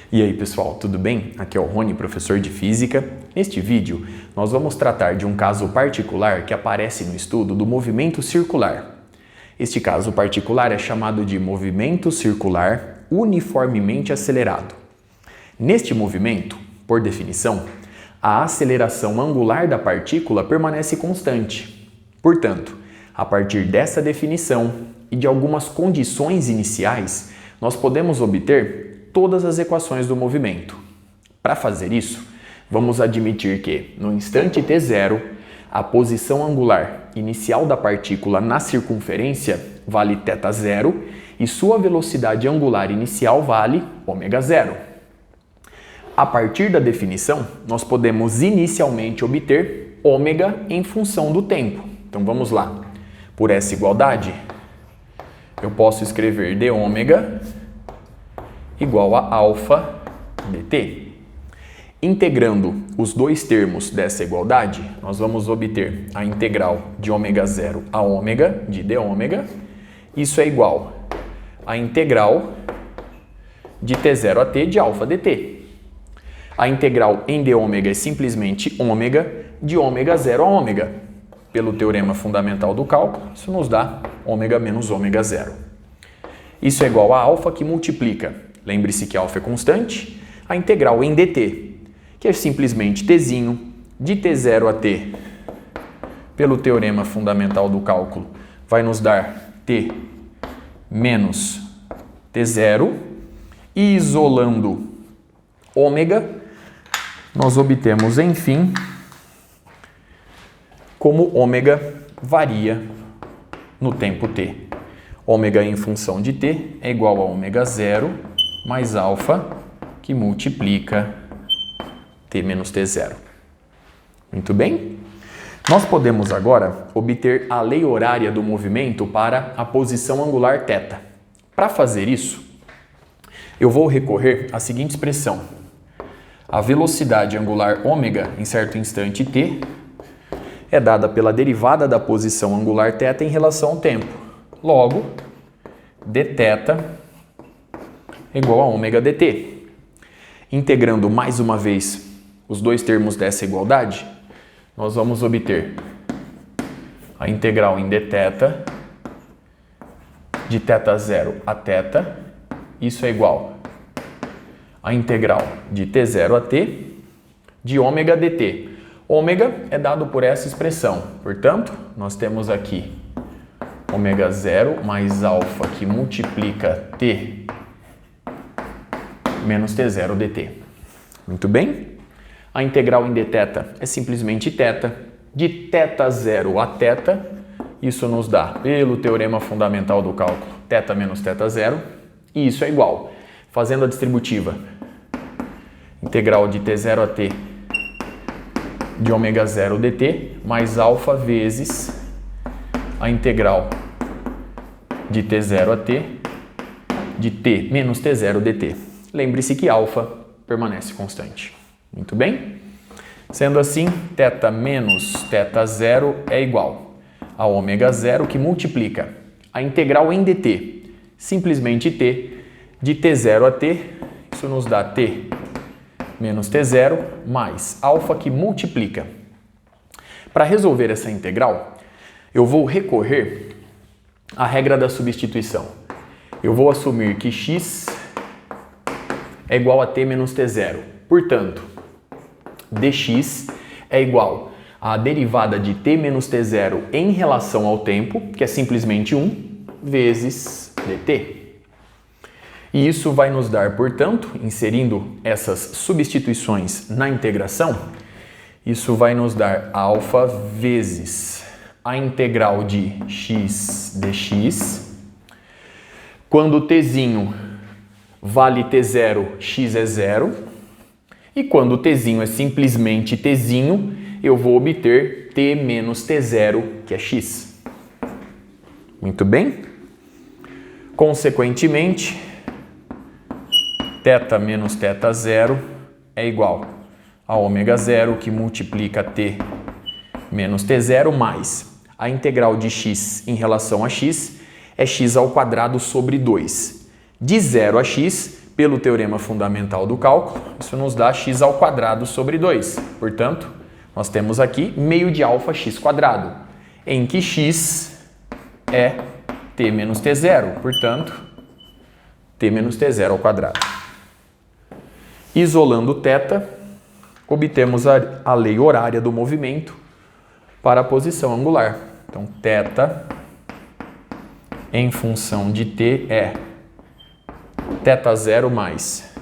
E aí pessoal, tudo bem? Aqui é o Rony, professor de Física. Neste vídeo, nós vamos tratar de um caso particular que aparece no estudo do movimento circular. Este caso particular é chamado de movimento circular uniformemente acelerado. Neste movimento, por definição, a aceleração angular da partícula permanece constante. Portanto, a partir dessa definição e de algumas condições iniciais, nós podemos obter todas as equações do movimento. Para fazer isso, vamos admitir que, no instante t0, a posição angular inicial da partícula na circunferência vale θ0 e sua velocidade angular inicial vale ω0. A partir da definição, nós podemos inicialmente obter ω em função do tempo. Então vamos lá. Por essa igualdade, eu posso escrever dω igual a alfa dt. Integrando os dois termos dessa igualdade, nós vamos obter a integral de ω0 a ω de dω. Isso é igual à integral de t0 a t de alfa dt. A integral em dω é simplesmente ω de ω0 a ω. Pelo teorema fundamental do cálculo, isso nos dá ω menos ω0. Isso é igual a alfa que multiplica. Lembre-se que alfa é constante, a integral em dt, que é simplesmente tzinho de t0 a t, pelo teorema fundamental do cálculo, vai nos dar t menos t0, e isolando ω, nós obtemos, enfim, como ω varia no tempo t. Ω em função de t é igual a ω0 mais alfa, que multiplica t menos t0. Muito bem? Nós podemos agora obter a lei horária do movimento para a posição angular θ. Para fazer isso, eu vou recorrer à seguinte expressão. A velocidade angular ω em certo instante t é dada pela derivada da posição angular θ em relação ao tempo. Logo, dθ igual a ω dt. Integrando mais uma vez os dois termos dessa igualdade, nós vamos obter a integral em dθ de θ0 a θ. Isso é igual à integral de t0 a t de ω dt. Ω é dado por essa expressão. Portanto, nós temos aqui ω0 mais alfa que multiplica t menos t0 dt. Muito bem? A integral em dθ é simplesmente θ. De θ0 a θ, isso nos dá, pelo teorema fundamental do cálculo, θ menos θ0, e isso é igual, fazendo a distributiva, integral de t0 a t de ω0 dt, mais alfa vezes a integral de t0 a t de t menos t0 dt. Lembre-se que alfa permanece constante. Muito bem? Sendo assim, θ menos θ0 é igual a ω0 que multiplica a integral em dt, simplesmente t, de t0 a t, isso nos dá t menos t0, mais alfa que multiplica. Para resolver essa integral, eu vou recorrer à regra da substituição. Eu vou assumir que x é igual a t menos t0. Portanto, dx é igual à derivada de t menos t0 em relação ao tempo, que é simplesmente 1, vezes dt. E isso vai nos dar, portanto, inserindo essas substituições na integração, isso vai nos dar alfa vezes a integral de x dx. Quando tzinho vale t0, x é 0. E quando tzinho é simplesmente tzinho, eu vou obter t menos t0, que é x. Muito bem? Consequentemente, θ menos θ0 é igual a ω0, que multiplica t menos t0, mais a integral de x em relação a x é x ao quadrado sobre 2. De 0 a x, pelo teorema fundamental do cálculo, isso nos dá x ao quadrado sobre 2. Portanto, nós temos aqui meio de alfa x quadrado, em que x é t menos t0. Portanto, t menos t0 ao quadrado. Isolando θ, obtemos a lei horária do movimento para a posição angular. Então, θ em função de t é θ0 mais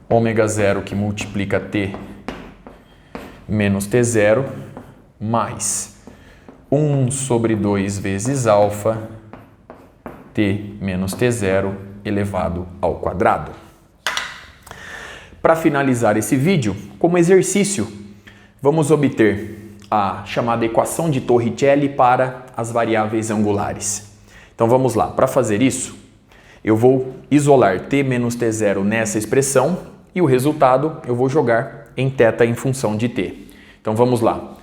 ω0, que multiplica t menos t0, mais 1 sobre 2 vezes alfa t menos t0 elevado ao quadrado. Para finalizar esse vídeo, como exercício, vamos obter a chamada equação de Torricelli para as variáveis angulares. Então vamos lá, para fazer isso, eu vou isolar t menos t0 nessa expressão e o resultado eu vou jogar em θ em função de t. Então vamos lá,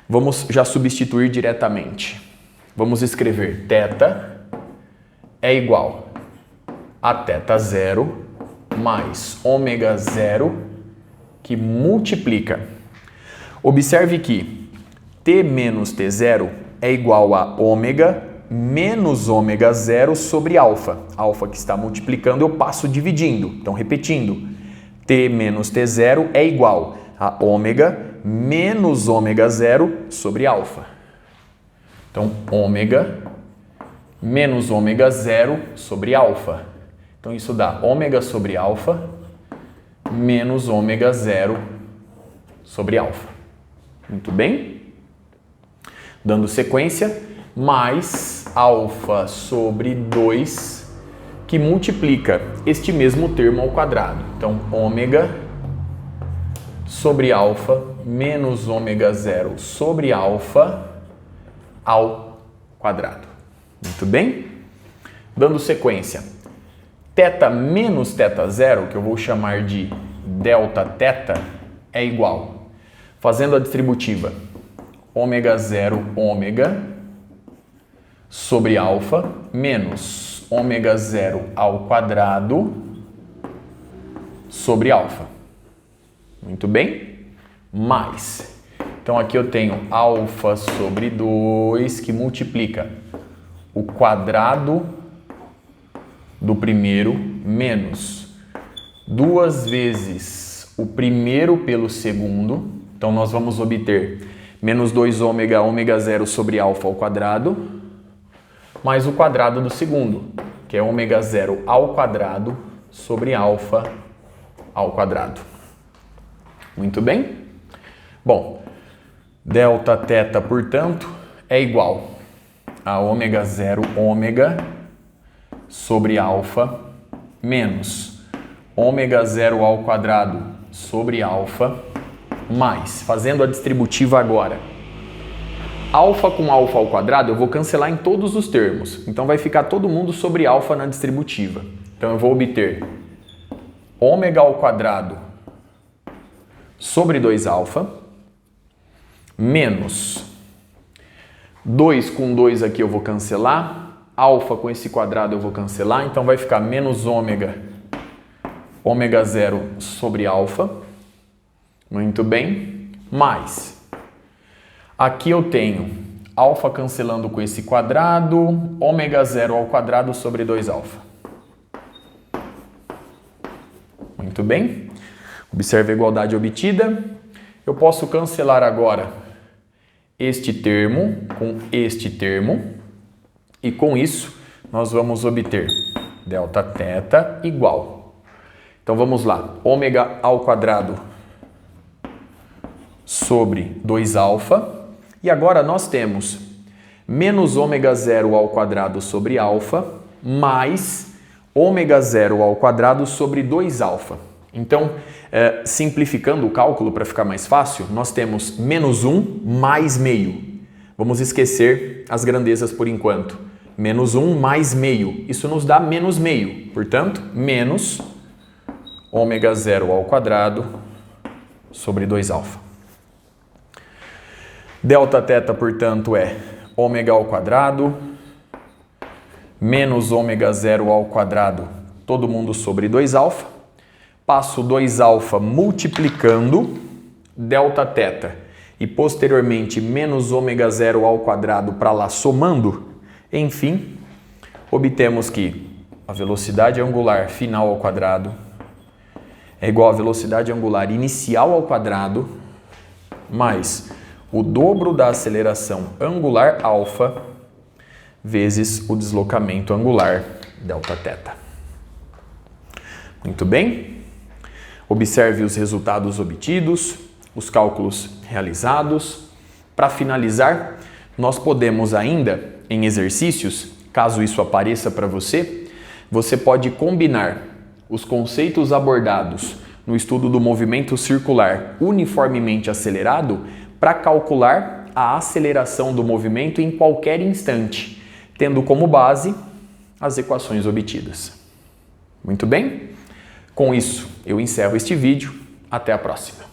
vamos já substituir diretamente. Vamos escrever θ é igual a θ0 mais ω0 que multiplica. Observe que t menos t0 é igual a ômega menos ω0 sobre alfa. Alfa que está multiplicando, eu passo dividindo. Então, repetindo, t menos t0 é igual a ômega menos ω0 sobre alfa. Então, ômega menos ω0 sobre alfa. Então, isso dá ômega sobre alfa menos ω0 sobre alfa. Muito bem? Dando sequência, mais alfa sobre 2, que multiplica este mesmo termo ao quadrado. Então, ômega sobre alfa menos ω0 sobre alfa ao quadrado. Muito bem? Dando sequência, θ menos θ0, que eu vou chamar de Δθ, é igual, fazendo a distributiva, ω0 ômega sobre alfa menos ω0 ao quadrado sobre alfa. Muito bem? Mais. Então, aqui eu tenho alfa sobre 2, que multiplica o quadrado do primeiro menos 2 vezes o primeiro pelo segundo. Então, nós vamos obter menos 2 ômega, ω0 sobre alfa ao quadrado, mais o quadrado do segundo, que é ω0 ao quadrado sobre alfa ao quadrado. Muito bem? Bom, Δθ, portanto, é igual a ω0 ômega sobre alfa menos ω0 ao quadrado sobre alfa, mais, fazendo a distributiva agora, alfa com alfa ao quadrado eu vou cancelar em todos os termos. Então vai ficar todo mundo sobre alfa na distributiva. Então eu vou obter ômega ao quadrado sobre 2 alfa menos 2 com 2 aqui eu vou cancelar, alfa com esse quadrado eu vou cancelar, então vai ficar menos ω0 sobre alfa. Muito bem. Mais. Aqui eu tenho alfa cancelando com esse quadrado, ω0 ao quadrado sobre 2 alfa. Muito bem. Observe a igualdade obtida. Eu posso cancelar agora este termo com este termo. E com isso, nós vamos obter Δθ igual. Então vamos lá. Ômega ao quadrado sobre 2 alfa. E agora nós temos menos ω0 ao quadrado sobre alfa mais ω0 ao quadrado sobre 2 alfa. Então, simplificando o cálculo para ficar mais fácil, nós temos menos 1 mais meio. Vamos esquecer as grandezas por enquanto. Menos 1 mais meio. Isso nos dá menos meio. Portanto, menos ω0 ao quadrado sobre 2 alfa. Δθ, portanto, é ômega ao quadrado menos ω0 ao quadrado todo mundo sobre 2α, passo 2α multiplicando Δθ e posteriormente menos ômega zero ao quadrado para lá somando, enfim, obtemos que a velocidade angular final ao quadrado é igual à velocidade angular inicial ao quadrado mais o dobro da aceleração angular alfa vezes o deslocamento angular Δθ. Muito bem? Observe os resultados obtidos, os cálculos realizados. Para finalizar, nós podemos ainda, em exercícios, caso isso apareça para você, você pode combinar os conceitos abordados no estudo do movimento circular uniformemente acelerado para calcular a aceleração do movimento em qualquer instante, tendo como base as equações obtidas. Muito bem? Com isso, eu encerro este vídeo. Até a próxima.